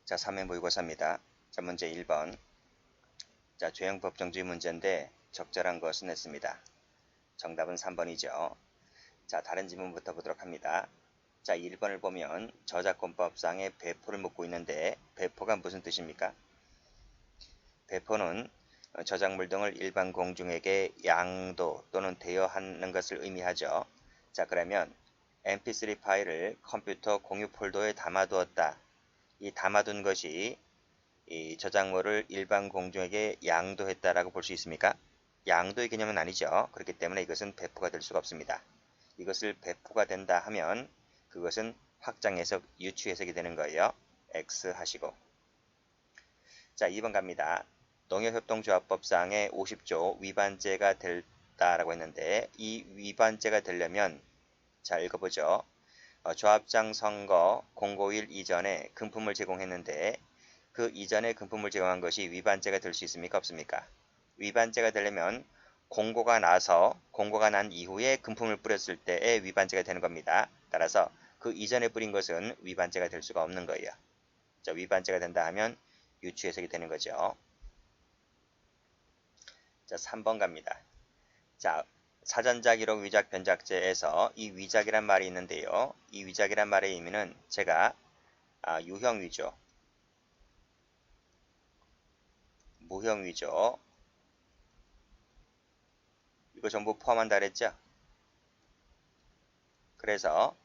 자, 3회 모의고사입니다. 자, 문제 1번. 자, 죄형 법정주의 문제인데 적절한 것은 했습니다. 정답은 3번이죠. 자, 다른 지문부터 보도록 합니다. 자, 1번을 보면 저작권법상의 배포를 묻고 있는데 배포가 무슨 뜻입니까? 배포는 저작물 등을 일반 공중에게 양도 또는 대여하는 것을 의미하죠. 자, 그러면 mp3 파일을 컴퓨터 공유 폴더에 담아두었다. 이 담아둔 것이 이 저작물을 일반 공중에게 양도했다라고 볼 수 있습니까? 양도의 개념은 아니죠. 그렇기 때문에 이것은 배포가 될 수가 없습니다. 이것을 배포가 된다 하면 그것은 확장 해석, 유추 해석이 되는 거예요. X 하시고. 자, 2번 갑니다. 농협협동조합법상의 50조 위반죄가 됐다라고 했는데 이 위반죄가 되려면 자, 읽어보죠. 조합장 선거 공고일 이전에 금품을 제공했는데 그 이전에 금품을 제공한 것이 위반죄가 될 수 있습니까? 없습니까? 위반죄가 되려면 공고가 난 이후에 금품을 뿌렸을 때의 위반죄가 되는 겁니다. 따라서 그 이전에 뿌린 것은 위반죄가 될 수가 없는 거예요. 자, 위반죄가 된다 하면 유추 해석이 되는 거죠. 자, 3번 갑니다. 자, 사전자 기록 위작 변작죄에서 이 위작이란 말이 있는데요. 이 위작이란 말의 의미는 제가 유형 위조, 무형 위조 이거 전부 포함한다 그랬죠? 그래서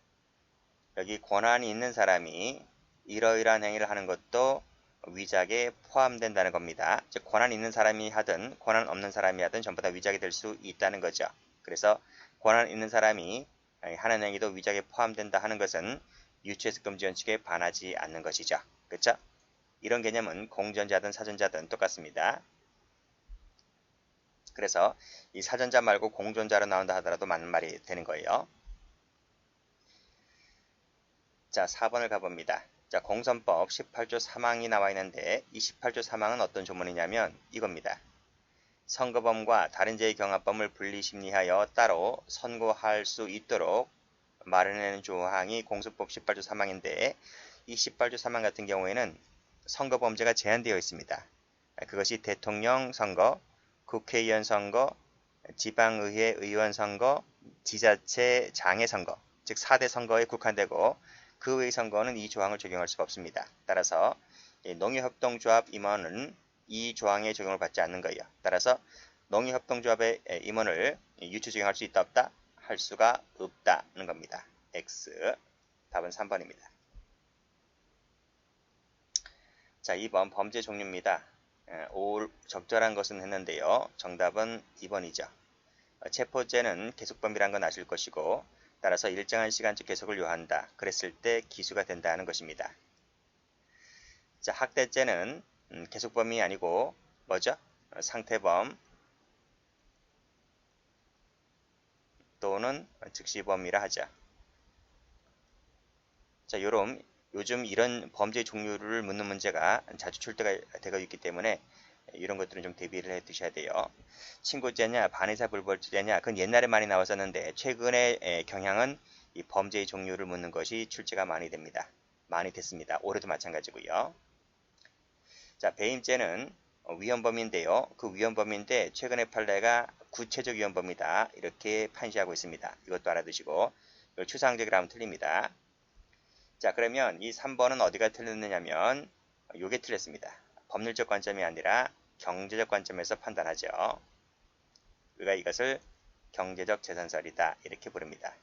여기 권한이 있는 사람이 이러이러한 행위를 하는 것도 위작에 포함된다는 겁니다. 즉 권한 있는 사람이 하든 권한 없는 사람이 하든 전부 다 위작이 될 수 있다는 거죠. 그래서 권한 있는 사람이 하는 행위도 위작에 포함된다 하는 것은 유추해석 금지 원칙에 반하지 않는 것이죠. 그렇죠? 이런 개념은 공전자든 사전자든 똑같습니다. 그래서 이 사전자 말고 공전자로 나온다 하더라도 맞는 말이 되는 거예요. 자, 4번을 가봅니다. 자, 공선법 18조 3항이 나와 있는데 이 18조 3항은 어떤 조문이냐면 이겁니다. 선거범과 다른 죄의 경합범을 분리심리하여 따로 선고할 수 있도록 마련하는 조항이 공수법 18조 3항인데 이 18조 3항 같은 경우에는 선거범죄가 제한되어 있습니다. 그것이 대통령 선거, 국회의원 선거, 지방의회 의원 선거, 지자체 장애 선거, 즉 4대 선거에 국한되고 그 외의 선거는 이 조항을 적용할 수가 없습니다. 따라서 농협협동조합 임원은 이 조항에 적용을 받지 않는 거예요. 따라서 농협협동조합의 임원을 유추 적용할 수 있다 없다? 할 수가 없다는 겁니다. X. 답은 3번입니다. 자, 2번 범죄 종류입니다. 적절한 것은 했는데요. 정답은 2번이죠. 체포죄는 계속범위란 건 아실 것이고 따라서 일정한 시간적 계속을 요한다. 그랬을 때 기수가 된다는 것입니다. 자, 학대죄는 계속범위 아니고 뭐죠? 상태범 또는 즉시범위라 하죠. 자, 요즘 이런 범죄 종류를 묻는 문제가 자주 출제가 되고 있기 때문에 이런 것들은 좀 대비를 해 두셔야 돼요. 친고죄냐, 반의사 불벌죄냐, 그건 옛날에 많이 나왔었는데 최근의 경향은 이 범죄의 종류를 묻는 것이 출제가 많이 됩니다. 많이 됐습니다. 올해도 마찬가지고요. 자, 배임죄는 위헌범인데요. 그 위헌범인데 최근의 판례가 구체적 위헌범이다. 이렇게 판시하고 있습니다. 이것도 알아두시고 추상적이라 하면 틀립니다. 자, 그러면 이 3번은 어디가 틀렸느냐면 요게 틀렸습니다. 법률적 관점이 아니라 경제적 관점에서 판단하죠. 우리가 이것을 경제적 재산설이다 이렇게 부릅니다.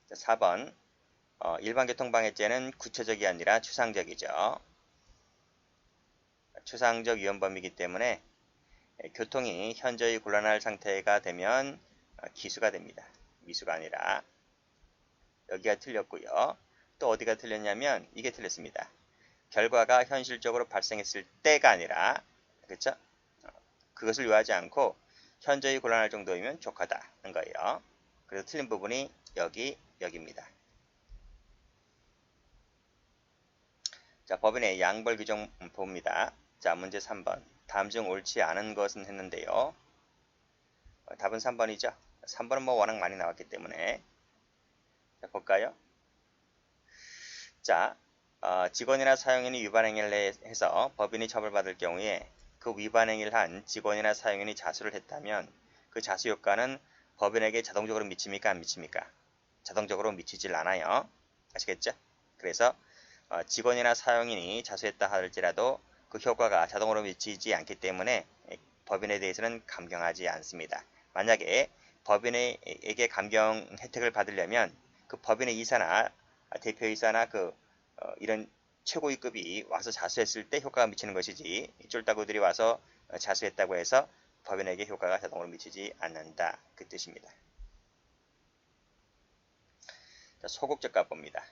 자, 4번 일반교통방해죄는 구체적이 아니라 추상적이죠. 추상적 위헌범이기 때문에 교통이 현저히 곤란할 상태가 되면 기수가 됩니다. 미수가 아니라. 여기가 틀렸고요. 또 어디가 틀렸냐면 이게 틀렸습니다. 결과가 현실적으로 발생했을 때가 아니라 그렇죠? 그것을 요하지 않고 현저히 곤란할 정도이면 족하다는 거예요. 그래서 틀린 부분이 여기입니다. 자, 법인의 양벌 규정 봅니다. 자, 문제 3번. 다음 중 옳지 않은 것은 했는데요. 답은 3번이죠. 3번은 뭐 워낙 많이 나왔기 때문에 자, 볼까요? 자, 직원이나 사용인이 위반행위를 해서 법인이 처벌받을 경우에 그 위반행위를 한 직원이나 사용인이 자수를 했다면 그 자수 효과는 법인에게 자동적으로 미칩니까? 안 미칩니까? 자동적으로 미치질 않아요. 아시겠죠? 그래서 직원이나 사용인이 자수했다 할지라도 그 효과가 자동으로 미치지 않기 때문에 법인에 대해서는 감경하지 않습니다. 만약에 법인에게 감경 혜택을 받으려면 그 법인의 이사나 대표이사나 이런 최고위급이 와서 자수했을 때 효과가 미치는 것이지 쫄따구들이 와서 자수했다고 해서 법인에게 효과가 자동으로 미치지 않는다. 그 뜻입니다. 자, 소극적 가법입니다.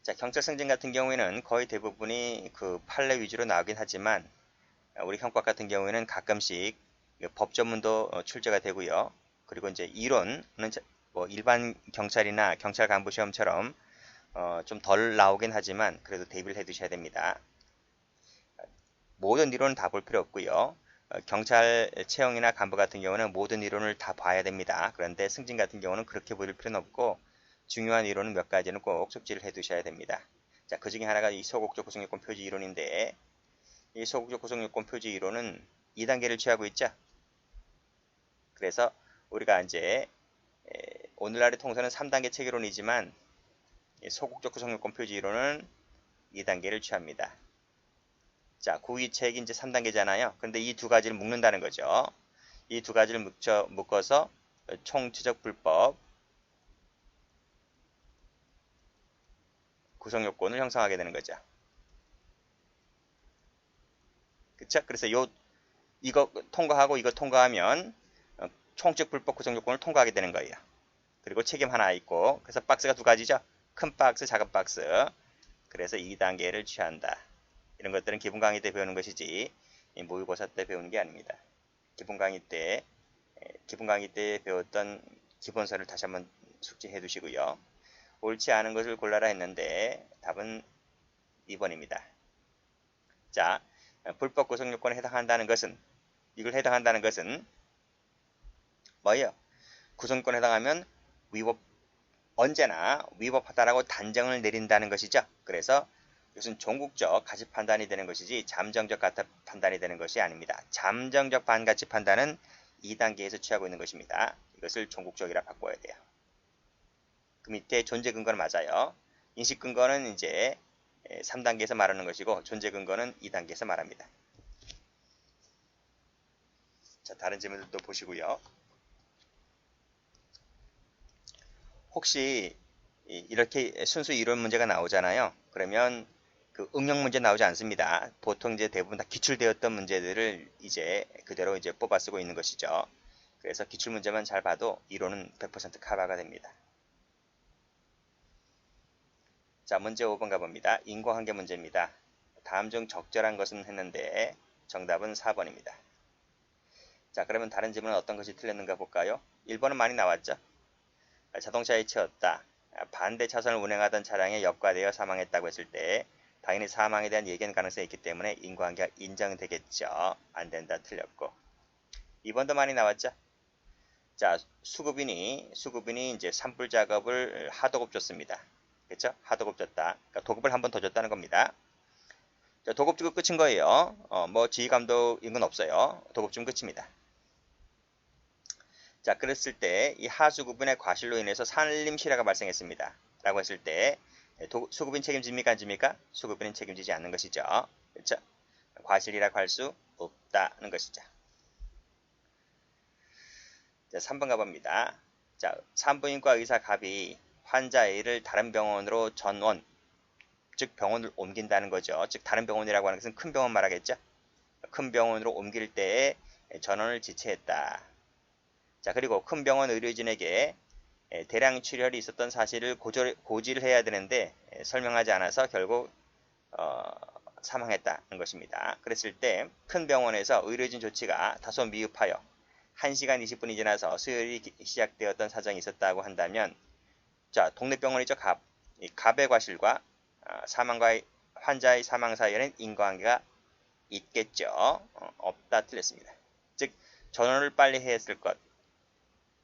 자, 경찰 승진 같은 경우에는 거의 대부분이 그 판례 위주로 나오긴 하지만 우리 형법 같은 경우에는 가끔씩 법 전문도 출제가 되고요. 그리고 이제 이론은 뭐 일반 경찰이나 경찰 간부 시험처럼 좀 덜 나오긴 하지만 그래도 대비를 해 두셔야 됩니다. 모든 이론은 다 볼 필요 없고요. 경찰 채용이나 간부 같은 경우는 모든 이론을 다 봐야 됩니다. 그런데 승진 같은 경우는 그렇게 볼 필요는 없고 중요한 이론은 몇 가지는 꼭 숙지를 해 두셔야 됩니다. 자, 그 중에 하나가 이 소극적 구성요건 표지 이론인데 이 소극적 구성요건 표지 이론은 2단계를 취하고 있죠. 그래서 우리가 이제 오늘날의 통선은 3단계 체계론이지만 소극적 구성요건 표지 이론은 2단계를 취합니다. 자, 구의책이 이제 3단계잖아요. 근데 이 두 가지를 묶는다는 거죠. 이 두 가지를 묶어서 총치적 불법 구성요건을 형성하게 되는 거죠. 그쵸? 그래서 이거 통과하고 이거 통과하면 총적 불법 구성요건을 통과하게 되는 거예요. 그리고 책임 하나 있고, 그래서 박스가 두 가지죠. 큰 박스, 작은 박스. 그래서 2단계를 취한다. 이런 것들은 기본 강의 때 배우는 것이지 모의고사 때 배우는 게 아닙니다. 기본 강의 때 배웠던 기본서를 다시 한번 숙지해 두시고요. 옳지 않은 것을 골라라 했는데 답은 2번입니다. 자, 불법 구성 요건에 해당한다는 것은 이걸 해당한다는 것은 뭐예요? 구성권에 해당하면 언제나 위법하다라고 단정을 내린다는 것이죠. 그래서 이것은 종국적 가치 판단이 되는 것이지 잠정적 판단이 되는 것이 아닙니다. 잠정적 반가치 판단은 2단계에서 취하고 있는 것입니다. 이것을 종국적이라 바꿔야 돼요. 그 밑에 존재 근거는 맞아요. 인식 근거는 이제 3단계에서 말하는 것이고 존재 근거는 2단계에서 말합니다. 자, 다른 질문들도 보시고요. 혹시 이렇게 순수 이론 문제가 나오잖아요. 그러면 그 응용 문제 나오지 않습니다. 보통 이제 대부분 다 기출되었던 문제들을 이제 그대로 이제 뽑아 쓰고 있는 것이죠. 그래서 기출 문제만 잘 봐도 이론은 100% 커버가 됩니다. 자, 문제 5번 가봅니다. 인과관계 문제입니다. 다음 중 적절한 것은 했는데 정답은 4번입니다. 자, 그러면 다른 질문은 어떤 것이 틀렸는가 볼까요? 1번은 많이 나왔죠. 자동차에 치였다. 반대 차선을 운행하던 차량에 역과되어 사망했다고 했을 때 당연히 사망에 대한 예견 가능성이 있기 때문에 인과관계가 인정되겠죠. 안 된다, 틀렸고. 2번도 많이 나왔죠. 자, 수급인이 이제 산불 작업을 하도급 줬습니다. 그렇죠? 하도급 줬다. 그러니까 도급을 한 번 더 줬다는 겁니다. 자, 도급 주고 끝인 거예요. 뭐 지휘 감독인 건 없어요. 도급 주면 끝입니다. 자, 그랬을 때 이 하수구분의 과실로 인해서 산림실화가 발생했습니다. 라고 했을 때 수급인 책임집니까? 안 집니까? 수급인은 책임지지 않는 것이죠. 그렇죠? 과실이라고 할 수 없다는 것이죠. 자, 3번 가봅니다. 자, 산부인과 의사 갑이 환자 A를 다른 병원으로 전원, 즉 병원을 옮긴다는 거죠. 즉 다른 병원이라고 하는 것은 큰 병원 말하겠죠. 큰 병원으로 옮길 때에 전원을 지체했다. 자, 그리고 큰 병원 의료진에게 대량 출혈이 있었던 사실을 고지를 해야 되는데 설명하지 않아서 결국 사망했다는 것입니다. 그랬을 때 큰 병원에서 의료진 조치가 다소 미흡하여 1시간 20분이 지나서 수혈이 시작되었던 사정이 있었다고 한다면, 자, 동네 병원이죠. 이 갑의 과실과 환자의 사망 사이에는 인과관계가 있겠죠. 없다, 틀렸습니다. 즉 전원을 빨리 했을 것.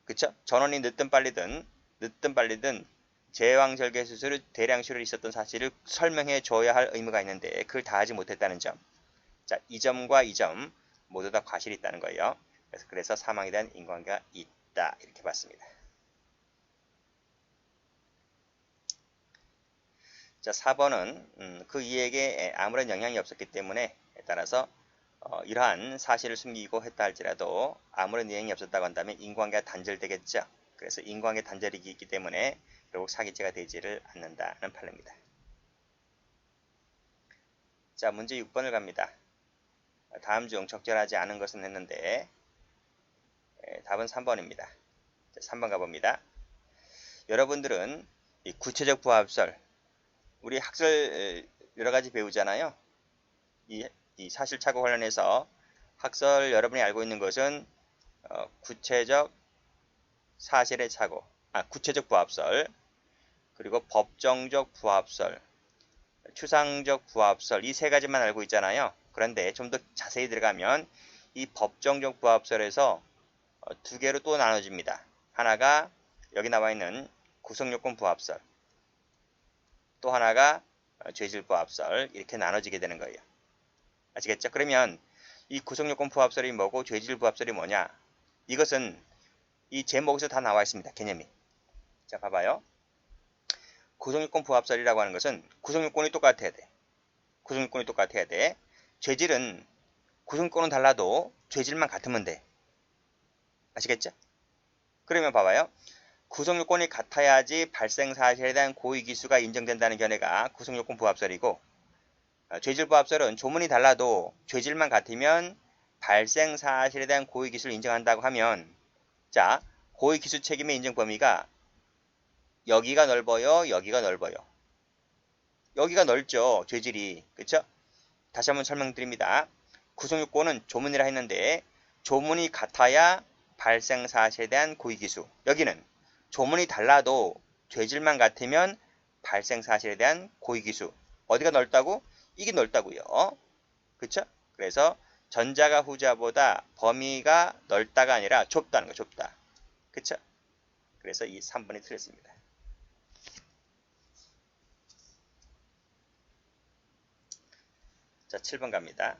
그쵸? 전원이 늦든 빨리든 제왕절개 수술을 대량술이 있었던 사실을 설명해 줘야 할 의무가 있는데 그걸 다 하지 못했다는 점. 자, 이 점과 이 점 모두 다 과실이 있다는 거예요. 그래서 사망에 대한 인과관계가 있다 이렇게 봤습니다. 자, 4번은 그 이에게 아무런 영향이 없었기 때문에 따라서 이러한 사실을 숨기고 했다 할지라도 아무런 영향이 없었다고 한다면 인과관계가 단절되겠죠. 그래서 인과관계 단절이 있기 때문에 결국 사기죄가 되지를 않는다는 판례입니다. 자, 문제 6번을 갑니다. 다음 중 적절하지 않은 것은 했는데 답은 3번입니다. 자, 3번 가봅니다. 여러분들은 이 구체적 부합설, 우리 학설 여러가지 배우잖아요. 이 사실착오 관련해서 학설 여러분이 알고 있는 것은 구체적 사실의 착오, 구체적 부합설, 그리고 법정적 부합설, 추상적 부합설 이 세 가지만 알고 있잖아요. 그런데 좀 더 자세히 들어가면 이 법정적 부합설에서 두 개로 또 나눠집니다. 하나가 여기 나와 있는 구성요건 부합설, 또 하나가 죄질 부합설 이렇게 나눠지게 되는 거예요. 아시겠죠? 그러면 이 구성요건 부합설이 뭐고 죄질 부합설이 뭐냐? 이것은 이 제목에서 다 나와 있습니다. 개념이. 자, 봐봐요. 구성요건 부합설이라고 하는 것은 구성요건이 똑같아야 돼. 구성요건이 똑같아야 돼. 죄질은 구성요건은 달라도 죄질만 같으면 돼. 아시겠죠? 그러면 봐봐요. 구성요건이 같아야지 발생사실에 대한 고의기수가 인정된다는 견해가 구성요건 부합설이고, 죄질 부합설은 조문이 달라도 죄질만 같으면 발생사실에 대한 고의기수를 인정한다고 하면, 자, 고의기수 책임의 인정 범위가 여기가 넓어요, 여기가 넓어요. 여기가 넓죠, 죄질이. 그쵸? 다시 한번 설명드립니다. 구성요건은 조문이라 했는데 조문이 같아야 발생사실에 대한 고의기수. 여기는 조문이 달라도 죄질만 같으면 발생사실에 대한 고의기수. 어디가 넓다고? 이게 넓다고요. 그쵸? 그래서 전자가 후자보다 범위가 넓다가 아니라 좁다는 거, 좁다. 그쵸? 그래서 이 3번이 틀렸습니다. 자, 7번 갑니다.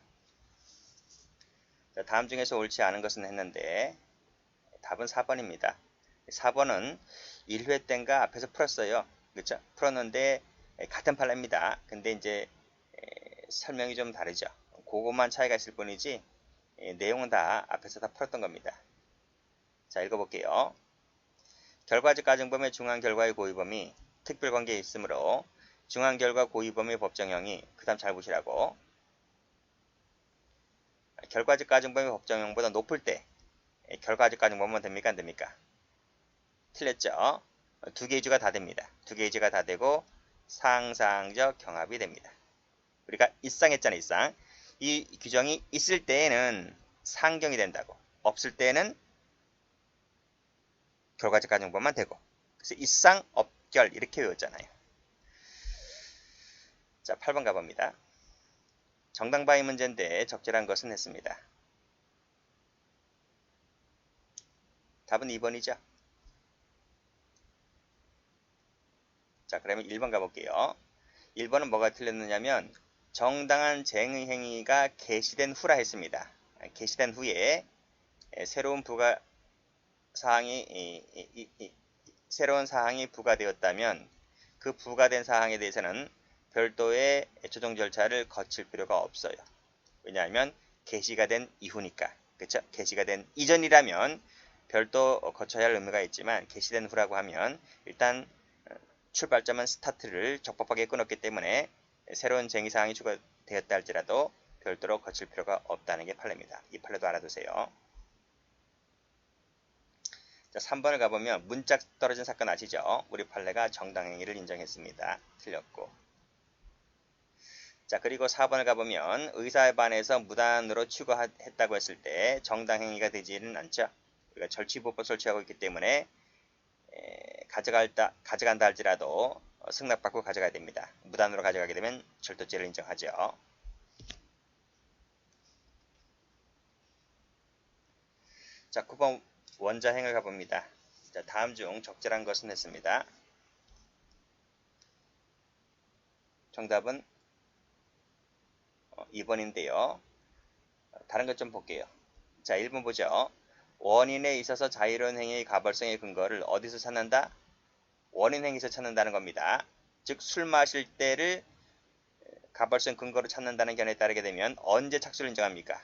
자, 다음 중에서 옳지 않은 것은 했는데 답은 4번입니다. 4번은 1회 때인가 앞에서 풀었어요. 그렇죠? 풀었는데 같은 판례입니다. 근데 이제 설명이 좀 다르죠. 그것만 차이가 있을 뿐이지 내용은 다 앞에서 다 풀었던 겁니다. 자, 읽어볼게요. 결과적 가정범의 중앙결과의 고의범이 특별관계에 있으므로 중앙결과 고의범의 법정형이 그 다음 잘 보시라고 결과적 가정범의 법정형보다 높을 때 결과적 가정범은 됩니까? 안 됩니까? 틀렸죠? 두 개의 주가 다 됩니다. 두 개의 주가 다 되고 상상적 경합이 됩니다. 우리가 일상 했잖아요. 일상. 이 규정이 있을 때에는 상경이 된다고. 없을 때에는 결과적 가정범만 되고. 그래서 일상, 업결 이렇게 외웠잖아요. 자, 8번 가봅니다. 정당방위 문제인데 적절한 것은 했습니다. 답은 2번이죠. 자, 그러면 1번 가볼게요. 1번은 뭐가 틀렸느냐면 정당한 쟁의 행위가 개시된 후라 했습니다. 개시된 후에 새로운 새로운 사항이 부과되었다면 그 부과된 사항에 대해서는 별도의 조정 절차를 거칠 필요가 없어요. 왜냐하면 개시가 된 이후니까. 그렇죠? 개시가 된 이전이라면 별도 거쳐야 할 의무가 있지만 개시된 후라고 하면 일단 출발점은 스타트를 적법하게 끊었기 때문에 새로운 쟁의사항이 추가되었다 할지라도 별도로 거칠 필요가 없다는 게 판례입니다. 이 판례도 알아두세요. 자, 3번을 가보면 문짝 떨어진 사건 아시죠? 우리 판례가 정당행위를 인정했습니다. 틀렸고. 자, 그리고 4번을 가보면 의사에 반해서 무단으로 추구했다고 했을 때 정당행위가 되지는 않죠. 우리가 절취보법 설치하고 있기 때문에 가져간다 할지라도 승낙받고 가져가야 됩니다. 무단으로 가져가게 되면 절도죄를 인정하죠. 자, 9번 원자행을 가봅니다. 자, 다음 중 적절한 것은 했습니다. 정답은 2번인데요. 다른 것 좀 볼게요. 자, 1번 보죠. 원인에 있어서 자유로운 행위의 가벌성의 근거를 어디서 찾는다? 원인 행위에서 찾는다는 겁니다. 즉, 술 마실 때를 가벌성 근거로 찾는다는 견해에 따르게 되면 언제 착수를 인정합니까?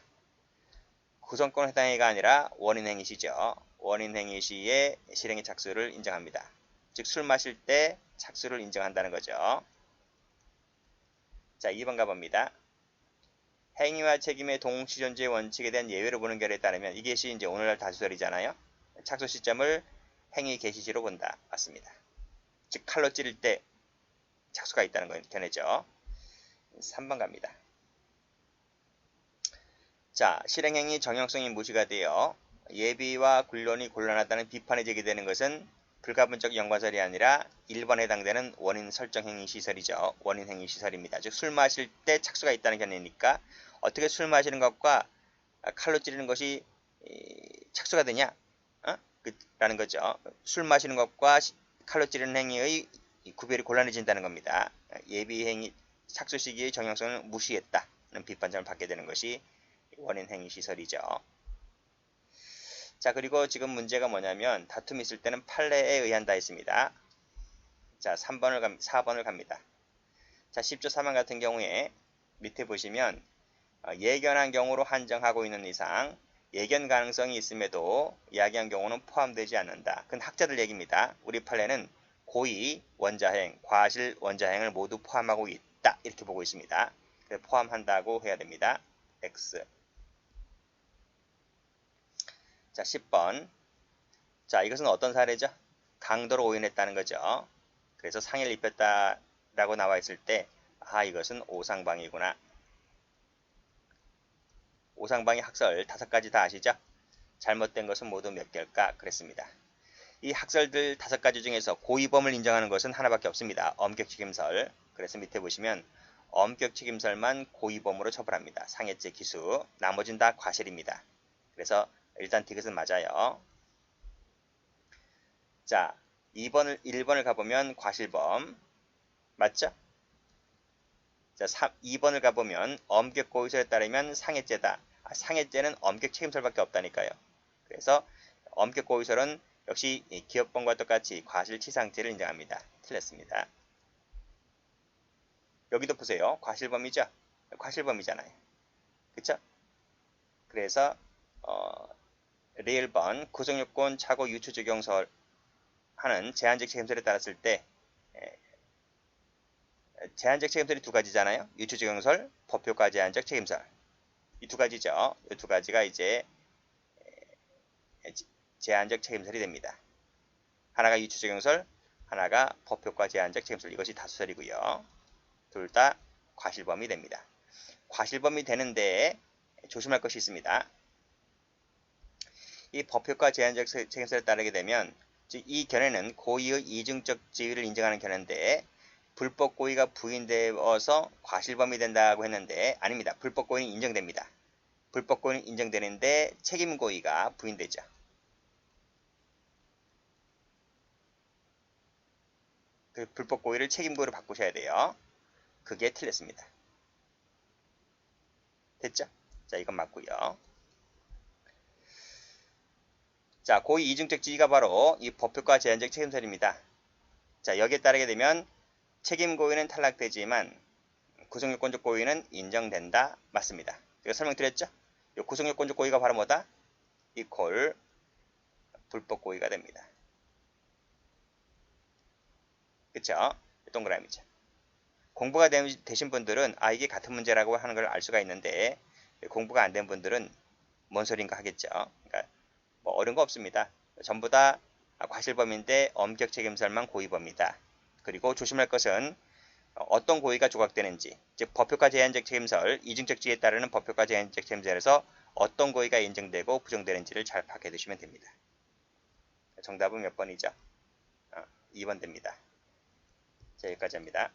구성권 해당 행위가 아니라 원인 행위 시죠. 원인 행위 시에 실행의 착수를 인정합니다. 즉, 술 마실 때 착수를 인정한다는 거죠. 자, 2번 가봅니다. 행위와 책임의 동시 존재 원칙에 대한 예외로 보는 결에 따르면 이것이 이제 오늘날 다수설이잖아요. 착수 시점을 행위 개시시로 본다. 맞습니다. 즉 칼로 찌를 때 착수가 있다는 건 견해죠. 3번 갑니다. 자, 실행행위 정형성이 무시가 되어 예비와 군론이 곤란하다는 비판이 제기되는 것은 불가분적 연관설이 아니라 1번에 해당되는 원인 설정 행위 시설이죠. 원인 행위 시설입니다. 즉 술 마실 때 착수가 있다는 견해니까 어떻게 술 마시는 것과 칼로 찌르는 것이 착수가 되냐? 라는 거죠. 술 마시는 것과 칼로 찌르는 행위의 구별이 곤란해진다는 겁니다. 예비 행위 착수 시기의 정형성을 무시했다는 비판점을 받게 되는 것이 원인 행위 시설이죠. 자, 그리고 지금 문제가 뭐냐면 다툼이 있을 때는 판례에 의한다 했습니다. 자, 4번을 갑니다. 자, 10조 4번 같은 경우에 밑에 보시면 예견한 경우로 한정하고 있는 이상 예견 가능성이 있음에도 이야기한 경우는 포함되지 않는다. 그건 학자들 얘기입니다. 우리 판례는 고의, 원자행, 과실, 원자행을 모두 포함하고 있다. 이렇게 보고 있습니다. 포함한다고 해야 됩니다. X. 자, 10번. 자, 이것은 어떤 사례죠? 강도로 오인했다는 거죠. 그래서 상해를 입혔다라고 나와 있을 때, 이것은 오상방이구나. 오상방이 학설 5가지 다 아시죠? 잘못된 것은 모두 몇 개일까? 그랬습니다. 이 학설들 5가지 중에서 고의범을 인정하는 것은 하나밖에 없습니다. 엄격책임설. 그래서 밑에 보시면 엄격책임설만 고의범으로 처벌합니다. 상해죄 기수. 나머지는 다 과실입니다. 그래서 일단 디귿은 맞아요. 자, 1번을 가보면 과실범. 맞죠? 자, 2번을 가보면 엄격고의설에 따르면 상해죄다. 상해죄는 엄격책임설밖에 없다니까요. 그래서 엄격고의설은 역시 기업범과 똑같이 과실치상죄를 인정합니다. 틀렸습니다. 여기도 보세요. 과실범이죠? 과실범이잖아요. 그쵸? 그래서 레일번 구성요건 착오 유추 적용설 하는 제한적 책임설에 따랐을 때 제한적 책임설이 2가지잖아요. 유추 적용설, 법효과 제한적 책임설. 이 2가지죠. 이 2가지가 이제 제한적 책임설이 됩니다. 하나가 유추 적용설, 하나가 법효과 제한적 책임설. 이것이 다수설이고요. 둘 다 과실범이 됩니다. 과실범이 되는데 조심할 것이 있습니다. 이 법효과 제한적 책임설에 따르게 되면 즉 이 견해는 고의의 이중적 지위를 인정하는 견해인데 불법 고의가 부인되어서 과실범이 된다고 했는데 아닙니다. 불법 고의는 인정됩니다. 불법 고의는 인정되는데 책임 고의가 부인되죠. 그 불법 고의를 책임 고의로 바꾸셔야 돼요. 그게 틀렸습니다. 됐죠? 자, 이건 맞고요. 자, 고의 이중적 지위가 바로 이 법효과 제한적 책임설입니다. 자, 여기에 따르게 되면 책임 고의는 탈락되지만 구성요건적 고의는 인정된다. 맞습니다. 제가 설명드렸죠? 이 구성요건적 고의가 바로 뭐다? 이퀄 불법 고의가 됩니다. 그쵸? 동그라미죠. 공부가 되신 분들은 이게 같은 문제라고 하는 걸 알 수가 있는데 공부가 안 된 분들은 뭔 소린가 하겠죠. 그러니까 뭐 어려운 거 없습니다. 전부 다 과실범인데 엄격 책임설만 고의범이다. 그리고 조심할 것은 어떤 고의가 조각되는지, 즉 법효과 제한적 책임설, 이중적 지위에 따르는 법효과 제한적 책임설에서 어떤 고의가 인정되고 부정되는지를 잘 파악해 두시면 됩니다. 정답은 몇 번이죠? 2번 됩니다. 자, 여기까지 합니다.